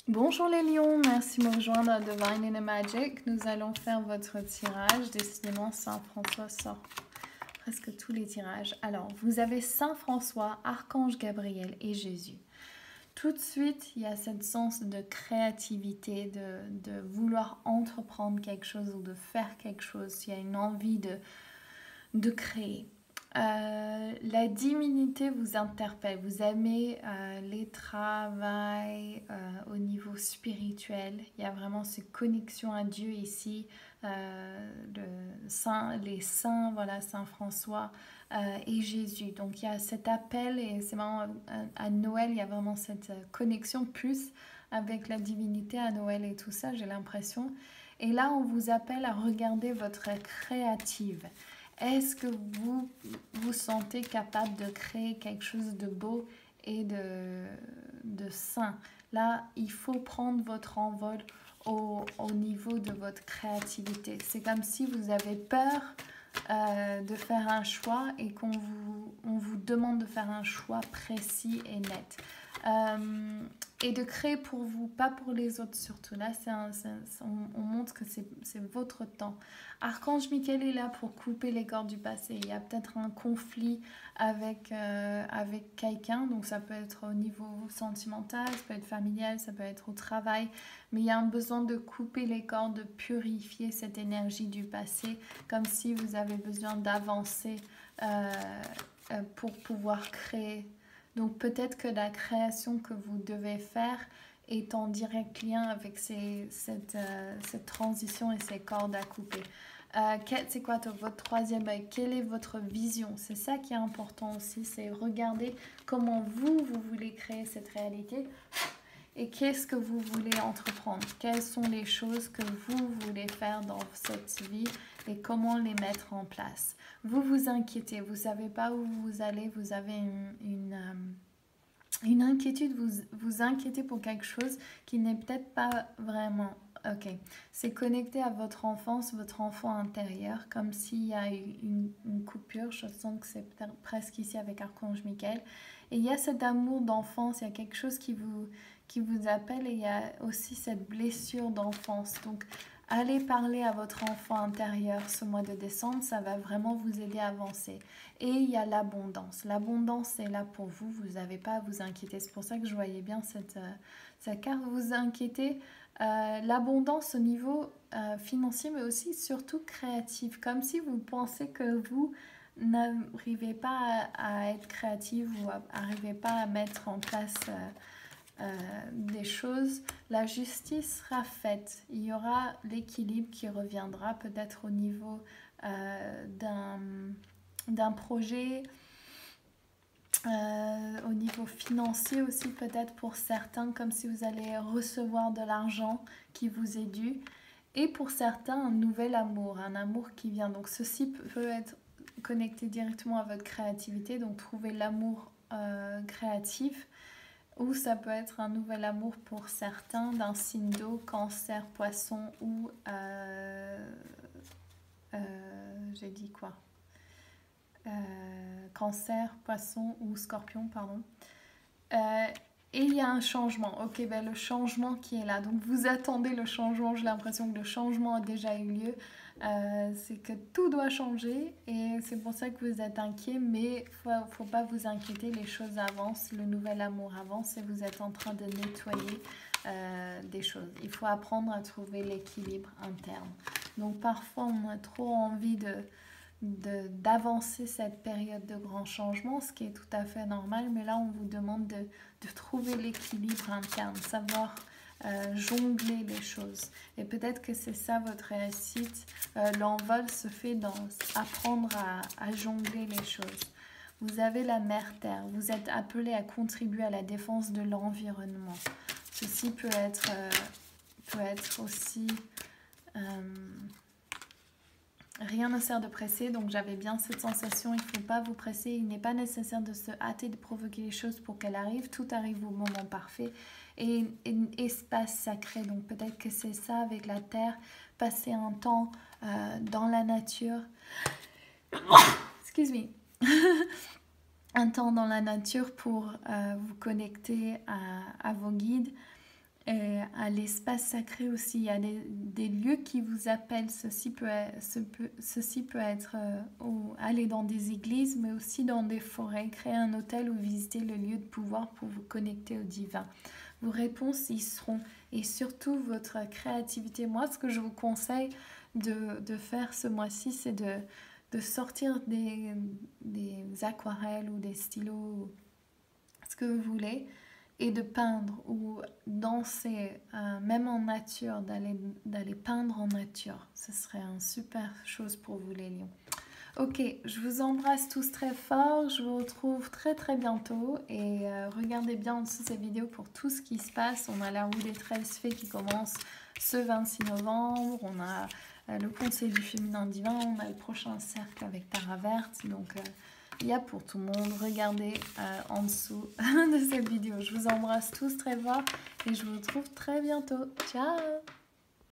Bonjour les lions, merci de me rejoindre à Divine in a Magic. Nous allons faire votre tirage. Décidément, Saint François sort presque tous les tirages. Alors, vous avez Saint François, Archange Gabriel et Jésus. Tout de suite, il y a ce sens de créativité, de vouloir entreprendre quelque chose ou de faire quelque chose. Il y a une envie de créer. La divinité vous interpelle, vous aimez les travails au niveau spirituel, il y a vraiment cette connexion à Dieu ici, les saints, voilà, Saint François et Jésus. Donc il y a cet appel et c'est vraiment à Noël, il y a vraiment cette connexion plus avec la divinité à Noël et tout ça, j'ai l'impression. Et là, on vous appelle à regarder votre créative. Est-ce que vous vous sentez capable de créer quelque chose de beau et de sain? Là, il faut prendre votre envol au niveau de votre créativité. C'est comme si vous avez peur de faire un choix et on vous demande de faire un choix précis et net. Et de créer pour vous, pas pour les autres surtout. Là, on montre que c'est votre temps. Archange Michael est là pour couper les cordes du passé. Il y a peut-être un conflit avec quelqu'un, donc ça peut être au niveau sentimental, ça peut être familial, ça peut être au travail, mais il y a un besoin de couper les cordes, de purifier cette énergie du passé, comme si vous avez besoin d'avancer pour pouvoir créer. Donc peut-être que la création que vous devez faire est en direct lien avec cette transition et ces cordes à couper. C'est quoi votre troisième œil? Quelle est votre vision? C'est ça qui est important aussi, c'est regarder comment vous voulez créer cette réalité et qu'est-ce que vous voulez entreprendre. Quelles sont les choses que vous voulez faire dans cette vie et comment les mettre en place. Vous vous inquiétez, vous ne savez pas où vous allez, vous avez une inquiétude, vous inquiétez pour quelque chose qui n'est peut-être pas vraiment ok. C'est connecté à votre enfance, votre enfant intérieur, comme s'il y a eu une coupure. Je sens que c'est peut-être presque ici avec Archange Michael. Et il y a cet amour d'enfance, il y a quelque chose qui vous appelle et il y a aussi cette blessure d'enfance. Donc, allez parler à votre enfant intérieur ce mois de décembre, ça va vraiment vous aider à avancer. Et il y a l'abondance. L'abondance est là pour vous, vous n'avez pas à vous inquiéter. C'est pour ça que je voyais bien cette carte. Vous inquiétez. L'abondance au niveau financier, mais aussi surtout créatif. Comme si vous pensez que vous n'arrivez pas à être créatif ou n'arrivez pas à mettre en place des choses, la justice sera faite. Il y aura l'équilibre qui reviendra peut-être au niveau d'un projet, au niveau financier aussi peut-être pour certains, comme si vous allez recevoir de l'argent qui vous est dû. Et pour certains, un nouvel amour, un amour qui vient. Donc ceci peut être connecté directement à votre créativité, donc trouver l'amour créatif. Ou ça peut être un nouvel amour pour certains d'un signe d'eau, cancer, poisson ou... j'ai dit quoi Cancer, poisson ou scorpion, pardon. Et il y a un changement. Ok, ben le changement qui est là. Donc vous attendez le changement. J'ai l'impression que le changement a déjà eu lieu. C'est que tout doit changer et c'est pour ça que vous êtes inquiet. Mais faut pas vous inquiéter. Les choses avancent. Le nouvel amour avance et vous êtes en train de nettoyer des choses. Il faut apprendre à trouver l'équilibre interne. Donc parfois on a trop envie d'avancer cette période de grand changement, ce qui est tout à fait normal, mais là on vous demande de trouver l'équilibre interne, savoir jongler les choses. Et peut-être que c'est ça votre réussite. L'envol se fait dans apprendre à jongler les choses. Vous avez la mère Terre, vous êtes appelé à contribuer à la défense de l'environnement. Ceci peut être aussi... rien ne sert de presser, donc j'avais bien cette sensation, il ne faut pas vous presser, il n'est pas nécessaire de se hâter de provoquer les choses pour qu'elles arrivent, tout arrive au moment parfait et un espace sacré, donc peut-être que c'est ça avec la terre, passer un temps dans la nature, excuse me, un temps dans la nature pour vous connecter à vos guides. Et à l'espace sacré aussi, il y a des lieux qui vous appellent. Ceci peut être aller dans des églises, mais aussi dans des forêts, créer un hôtel ou visiter le lieu de pouvoir pour vous connecter au divin. Vos réponses y seront, et surtout votre créativité. Moi, ce que je vous conseille de faire ce mois-ci, c'est de sortir des aquarelles ou des stylos, ce que vous voulez, et de peindre ou danser, même en nature, d'aller peindre en nature. Ce serait une super chose pour vous les lions. Ok, je vous embrasse tous très fort, je vous retrouve très très bientôt et regardez bien en dessous de cette vidéo pour tout ce qui se passe. On a la roue des 13 fées qui commence ce 26 novembre, on a le conseil du féminin divin, on a le prochain cercle avec Tara Verte, donc il y a pour tout le monde. Regardez en dessous de cette vidéo. Je vous embrasse tous très fort et je vous retrouve très bientôt. Ciao!